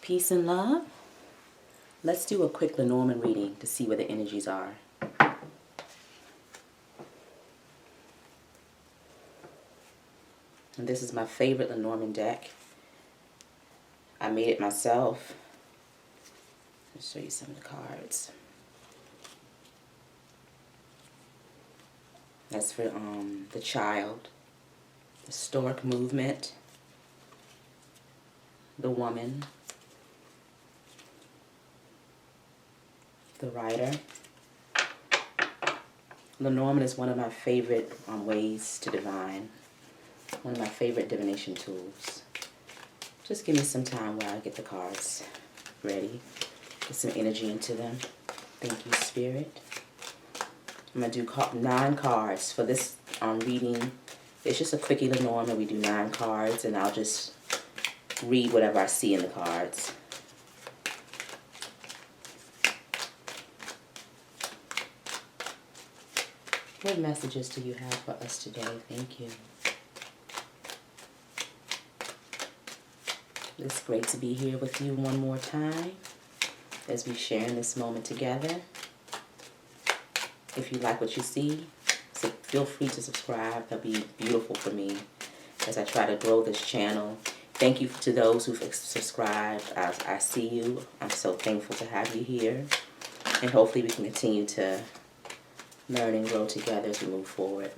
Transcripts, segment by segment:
Peace and love. Let's do a quick Lenormand reading to see where the energies are. And this is my favorite Lenormand deck. I made it myself. I'll show you some of the cards. That's for the child, the stork movement, the woman, the writer. Lenormand is one of my favorite ways to divine. One of my favorite divination tools. Just give me some time while I get the cards ready. Get some energy into them. Thank you, Spirit. I'm going to do 9 cards for this reading. It's just a quickie Lenormand. We do 9 cards, and I'll just read whatever I see in the cards. What messages do you have for us today? Thank you. It's great to be here with you one more time as we share in this moment together. If you like what you see, so feel free to subscribe. That'll be beautiful for me as I try to grow this channel. Thank you to those who've subscribed. I see you. I'm so thankful to have you here. And hopefully we can continue to learn and grow together as we move forward.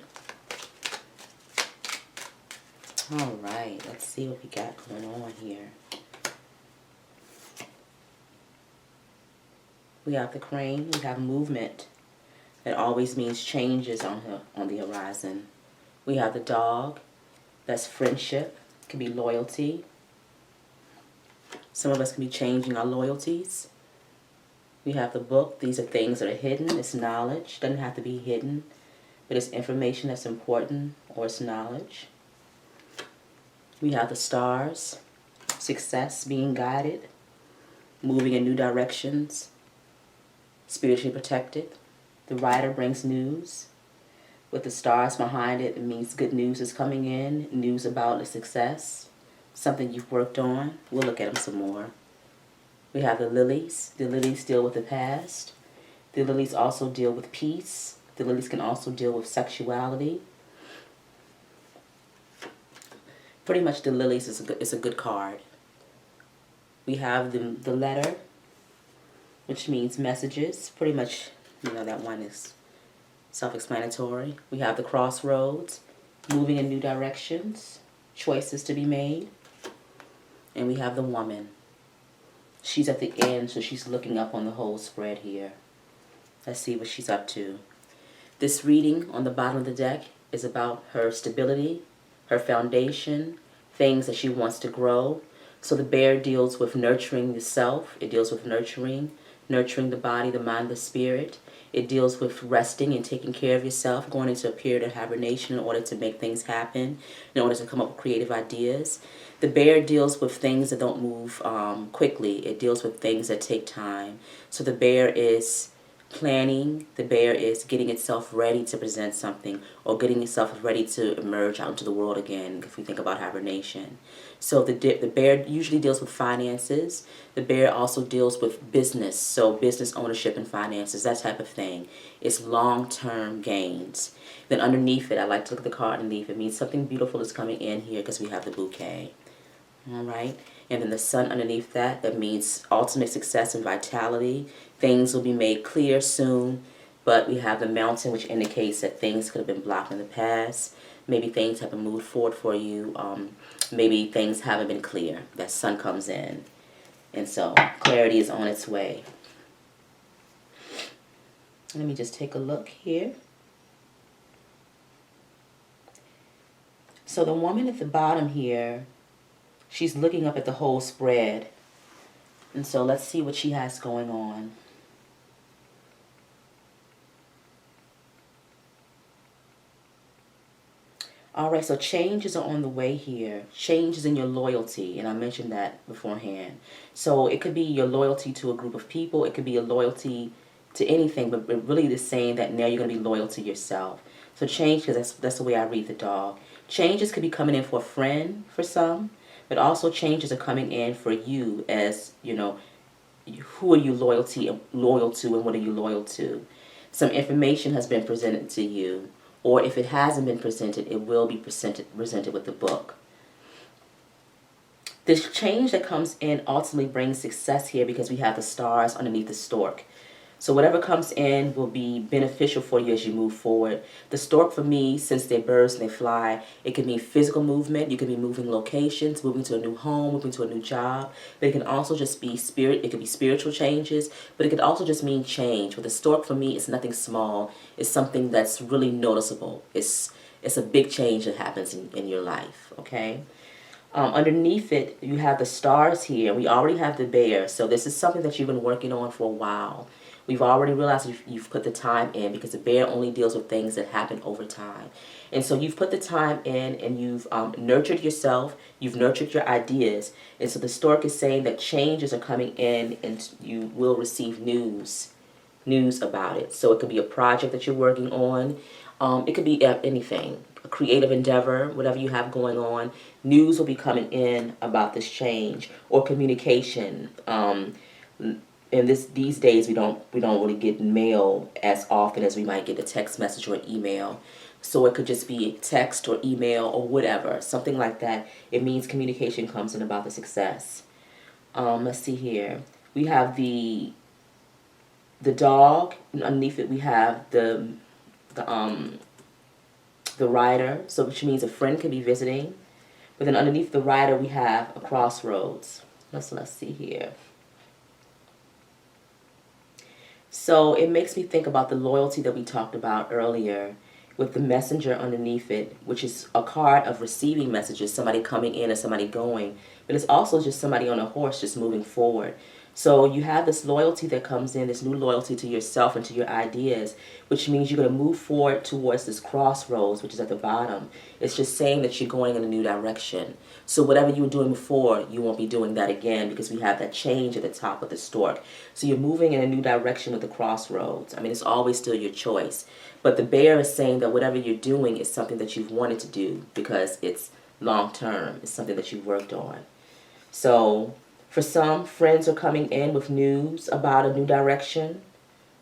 All right, let's see what we got going on here. We have the crane. We have movement. That always means changes on the horizon. We have the dog. That's friendship. It can be loyalty. Some of us can be changing our loyalties. We have the book. These are things that are hidden. It's knowledge. Doesn't have to be hidden, but it's information that's important, or it's knowledge. We have the stars. Success, being guided, moving in new directions, spiritually protected. The writer brings news. With the stars behind it, it means good news is coming in, news about a success, something you've worked on. We'll look at them some more. We have the lilies. The lilies deal with the past. The lilies also deal with peace. The lilies can also deal with sexuality. Pretty much the lilies is a good card. We have the letter, which means messages. Pretty much, you know, that one is self-explanatory. We have the crossroads, moving in new directions, choices to be made. And we have the woman. She's at the end, so she's looking up on the whole spread here. Let's see what she's up to. This reading on the bottom of the deck is about her stability, her foundation, things that she wants to grow. So the bear deals with nurturing the self. It deals with nurturing the body, the mind, the spirit. It deals with resting and taking care of yourself, going into a period of hibernation in order to make things happen, in order to come up with creative ideas. The bear deals with things that don't move quickly. It deals with things that take time. So the bear is planning. The bear is getting itself ready to present something, or getting itself ready to emerge out into the world again, if we think about hibernation. So the bear usually deals with finances. The bear also deals with business, so business ownership and finances, that type of thing. It's long-term gains. Then underneath it, I like to look at the card underneath. It means something beautiful is coming in here because we have the bouquet. All right? And then the sun underneath that, that means ultimate success and vitality. Things will be made clear soon. But we have the mountain, which indicates that things could have been blocked in the past. Maybe things haven't moved forward for you. Maybe things haven't been clear. That sun comes in. And so clarity is on its way. Let me just take a look here. So the woman at the bottom here, she's looking up at the whole spread. And so let's see what she has going on. All right, so changes are on the way here. Changes in your loyalty, and I mentioned that beforehand. So it could be your loyalty to a group of people. It could be a loyalty to anything, but really it's saying that now you're going to be loyal to yourself. So change, because that's the way I read the dog. Changes could be coming in for a friend for some. but also changes are coming in for you as, who are you loyal to and what are you loyal to. Some information has been presented to you, or if it hasn't been presented, it will be presented with the book. This change that comes in ultimately brings success here because we have the stars underneath the stork. So whatever comes in will be beneficial for you as you move forward. The stork for me, since they're birds and they fly, it can mean physical movement. You can be moving locations, moving to a new home, moving to a new job. But it can also just be spirit. It could be spiritual changes, but it could also just mean change. With the stork for me, it's nothing small. It's something that's really noticeable. It's a big change that happens in your life, okay? Underneath it, you have the stars here. We already have the bear. So this is something that you've been working on for a while. We've already realized you've put the time in because the bear only deals with things that happen over time. And so you've put the time in and you've nurtured yourself. You've nurtured your ideas. And so the stork is saying that changes are coming in and you will receive news about it. So it could be a project that you're working on. It could be anything, a creative endeavor, whatever you have going on. News will be coming in about this change or communication. And these days we don't really get mail as often as we might get a text message or an email. So it could just be text or email or whatever, something like that. It means communication comes in about the success. Let's see here. We have the dog, and underneath it we have the rider, so which means a friend could be visiting. But then underneath the rider we have a crossroads. Let's see here. So it makes me think about the loyalty that we talked about earlier with the messenger underneath it, which is a card of receiving messages, somebody coming in and somebody going. But it's also just somebody on a horse just moving forward. So you have this loyalty that comes in, this new loyalty to yourself and to your ideas, which means you're going to move forward towards this crossroads, which is at the bottom. It's just saying that you're going in a new direction. So whatever you were doing before, you won't be doing that again because we have that change at the top of the stork. So you're moving in a new direction with the crossroads. I mean, it's always still your choice. But the bear is saying that whatever you're doing is something that you've wanted to do because it's long term. It's something that you've worked on. So for some, friends are coming in with news about a new direction.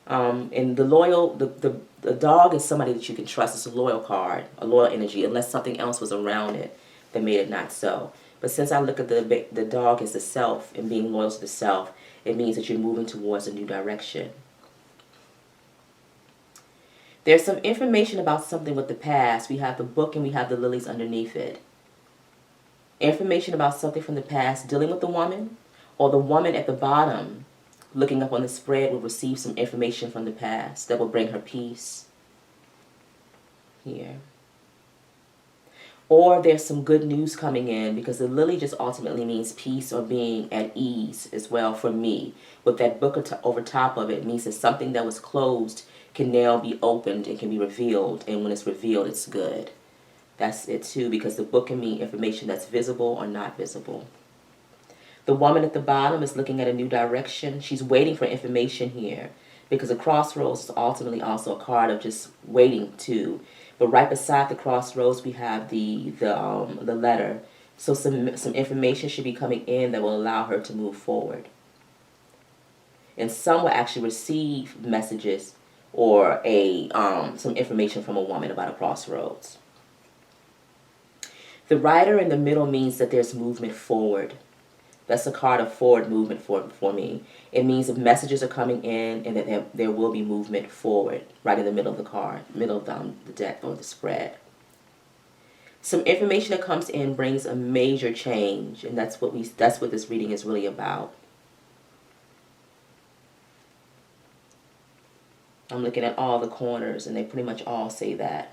And the dog is somebody that you can trust. It's a loyal card, a loyal energy, unless something else was around it that made it not so. But since I look at the dog as the self and being loyal to the self, it means that you're moving towards a new direction. There's some information about something with the past. We have the book and we have the lilies underneath it. Information about something from the past dealing with the woman, or the woman at the bottom looking up on the spread will receive some information from the past that will bring her peace here. Or there's some good news coming in because the lily just ultimately means peace or being at ease as well for me. With that book over top of it means that something that was closed can now be opened and can be revealed. And when it's revealed, it's good. That's it too, because the book can mean information that's visible or not visible. The woman at the bottom is looking at a new direction. She's waiting for information here because the crossroads is ultimately also a card of just waiting too. But right beside the crossroads, we have the letter. So some information should be coming in that will allow her to move forward. And some will actually receive messages or some information from a woman about a crossroads. The rider in the middle means that there's movement forward. That's a card of forward movement for me. It means that messages are coming in and that there will be movement forward right in the middle of the card, middle of the deck or the spread. Some information that comes in brings a major change, and that's what this reading is really about. I'm looking at all the corners and they pretty much all say that.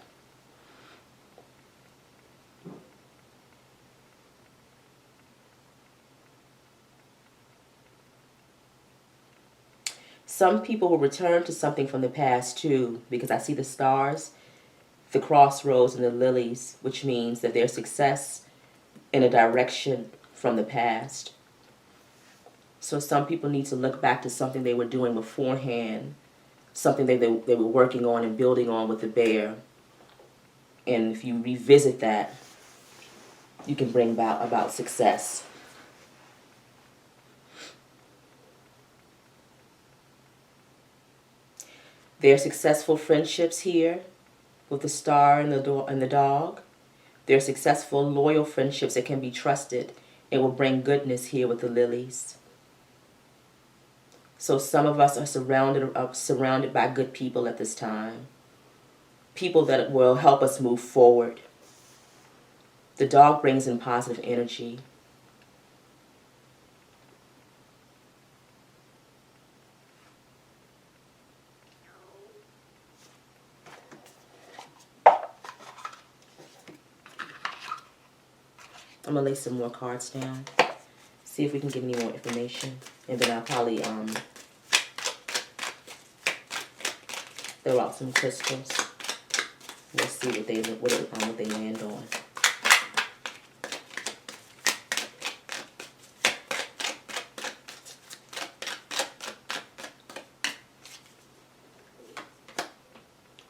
Some people will return to something from the past too, because I see the stars, the crossroads, and the lilies, which means that there's success in a direction from the past. So some people need to look back to something they were doing beforehand, something they were working on and building on with the bear. And if you revisit that, you can bring about success. There are successful friendships here with the star and the dog. There are successful, loyal friendships that can be trusted. It will bring goodness here with the lilies. So some of us are surrounded by good people at this time. People that will help us move forward. The dog brings in positive energy. I'm going to lay some more cards down. See if we can get any more information. And then I'll probably throw out some crystals. Let's see what they land on.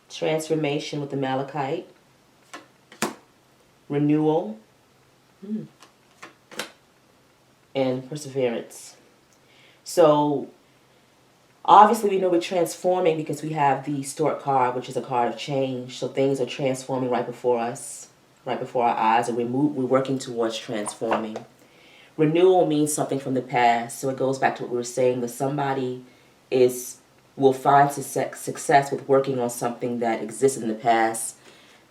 Transformation with the malachite. Renewal. And perseverance. So obviously we know we're transforming because we have the stork card, which is a card of change. So things are transforming right before us, right before our eyes, and we're working towards transforming. Renewal means something from the past. So it goes back to what we were saying, that somebody will find success with working on something that existed in the past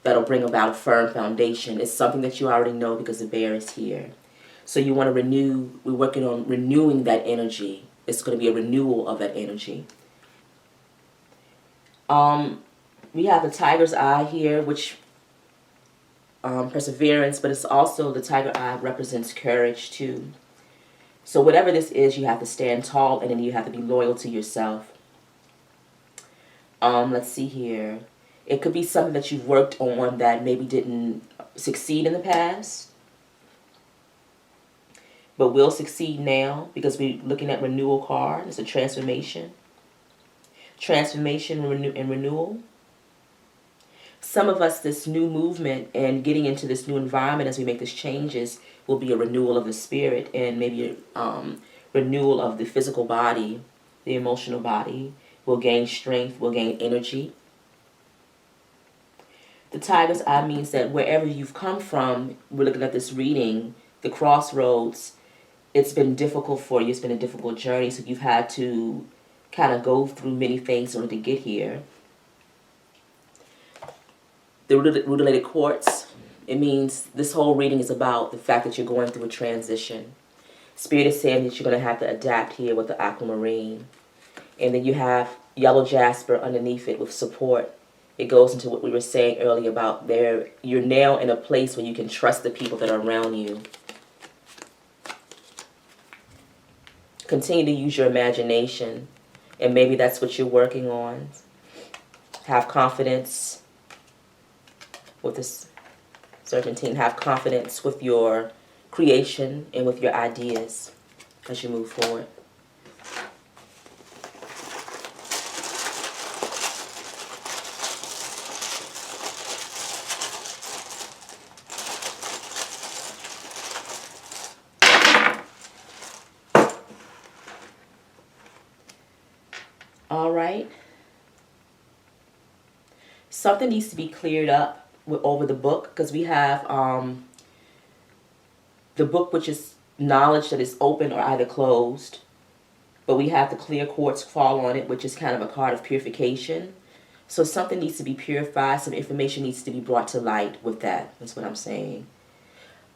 that'll bring about a firm foundation. It's something that you already know because the bear is here. So you want to renew, we're working on renewing that energy. It's going to be a renewal of that energy. We have the tiger's eye here, which perseverance, but it's also the tiger eye represents courage too. So whatever this is, you have to stand tall and then you have to be loyal to yourself. Let's see here. It could be something that you've worked on that maybe didn't succeed in the past, but will succeed now because we're looking at renewal card. It's a transformation. Transformation and renewal. Some of us, this new movement and getting into this new environment as we make these changes will be a renewal of the spirit and maybe a renewal of the physical body, the emotional body. We'll gain strength, we'll gain energy. The tiger's eye means that wherever you've come from, we're looking at this reading, the crossroads, it's been difficult for you. It's been a difficult journey, so you've had to kind of go through many things in order to get here. The root-related quartz, it means this whole reading is about the fact that you're going through a transition. Spirit is saying that you're going to have to adapt here with the aquamarine. And then you have yellow jasper underneath it with support. It goes into what we were saying earlier about you're now in a place where you can trust the people that are around you. Continue to use your imagination, and maybe that's what you're working on. Have confidence with this serpentine. Have confidence with your creation and with your ideas as you move forward. All right. Something needs to be cleared up over the book because we have the book, which is knowledge that is open or either closed, but we have the clear quartz fall on it, which is kind of a card of purification. So something needs to be purified. Some information needs to be brought to light with that. That's what I'm saying.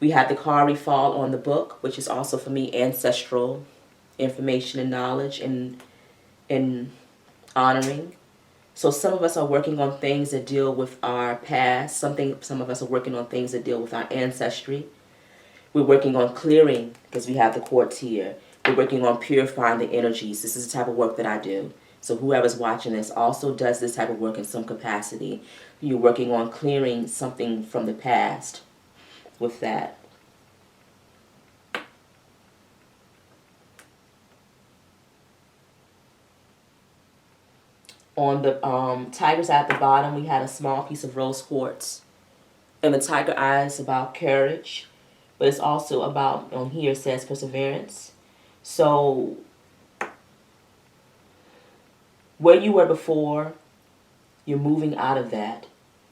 We have the Kari fall on the book, which is also for me ancestral information and knowledge and honoring. So some of us are working on things that deal with our past. Some of us are working on things that deal with our ancestry. We're working on clearing because we have the quartz here. We're working on purifying the energies. This is the type of work that I do. So whoever's watching this also does this type of work in some capacity. You're working on clearing something from the past with that. On the tiger's eye at the bottom, we had a small piece of rose quartz. And the tiger eye is about courage. but it's also about, on here it says perseverance. So where you were before, you're moving out of that.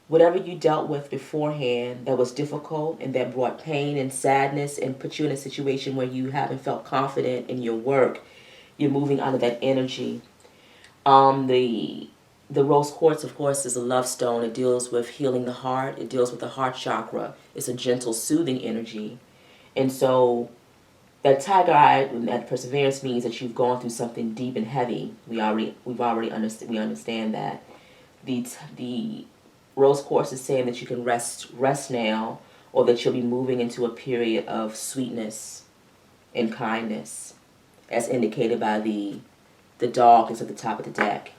Whatever you dealt with beforehand that was difficult and that brought pain and sadness and put you in a situation where you haven't felt confident in your work, you're moving out of that energy. The rose quartz, of course, is a love stone. It deals with healing the heart. It deals with the heart chakra. It's a gentle, soothing energy. And so that tiger eye and that perseverance means that you've gone through something deep and heavy. We understand that. The rose quartz is saying that you can rest now, or that you'll be moving into a period of sweetness and kindness, as indicated by the dog is at the top of the deck.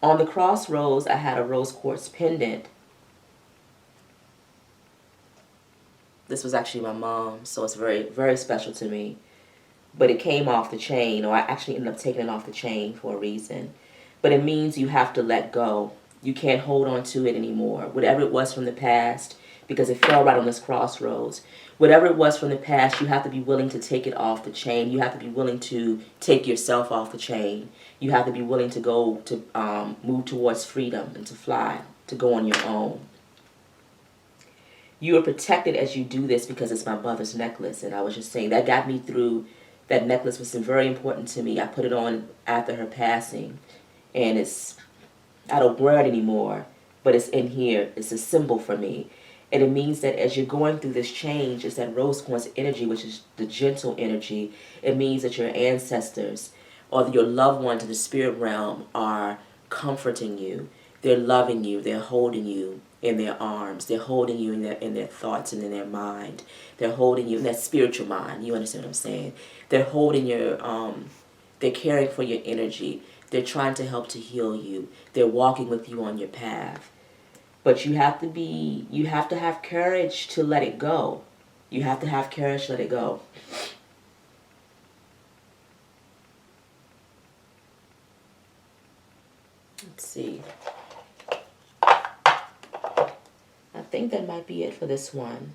On the Crossroads, I had a rose quartz pendant. This was actually my mom's, so it's very, very special to me. But it came off the chain, or I actually ended up taking it off the chain for a reason. But it means you have to let go. You can't hold on to it anymore. Whatever it was from the past, because it fell right on this crossroads. Whatever it was from the past, you have to be willing to take it off the chain. You have to be willing to take yourself off the chain. You have to be willing to go to move towards freedom and to fly, to go on your own. You are protected as you do this because it's my mother's necklace. And I was just saying, that got me through. That necklace was very important to me. I put it on after her passing. And I don't wear it anymore, but it's in here. It's a symbol for me. And it means that as you're going through this change, it's that rose quartz energy, which is the gentle energy. It means that your ancestors or your loved ones in the spirit realm are comforting you. They're loving you. They're holding you in their arms. They're holding you in their thoughts and in their mind. They're holding you in that spiritual mind. You understand what I'm saying? They're holding they're caring for your energy. They're trying to help to heal you. They're walking with you on your path. But you have to have courage to let it go. You have to have courage to let it go. Let's see. I think that might be it for this one.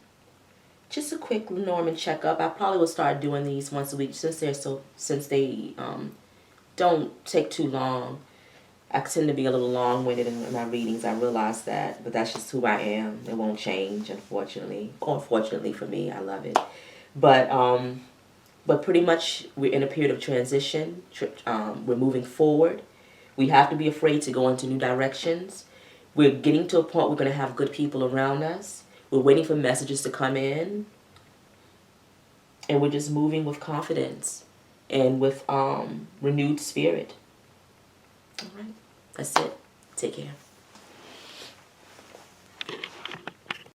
Just a quick Lenormand checkup. I probably will start doing these once a week since they don't take too long. I tend to be a little long-winded in my readings. I realize that, but that's just who I am. It won't change, unfortunately. Or fortunately for me, I love it. But pretty much we're in a period of transition. We're moving forward. We have to be afraid to go into new directions. We're getting to a point we're going to have good people around us. We're waiting for messages to come in. And we're just moving with confidence and with renewed spirit. All right. That's it. Take care.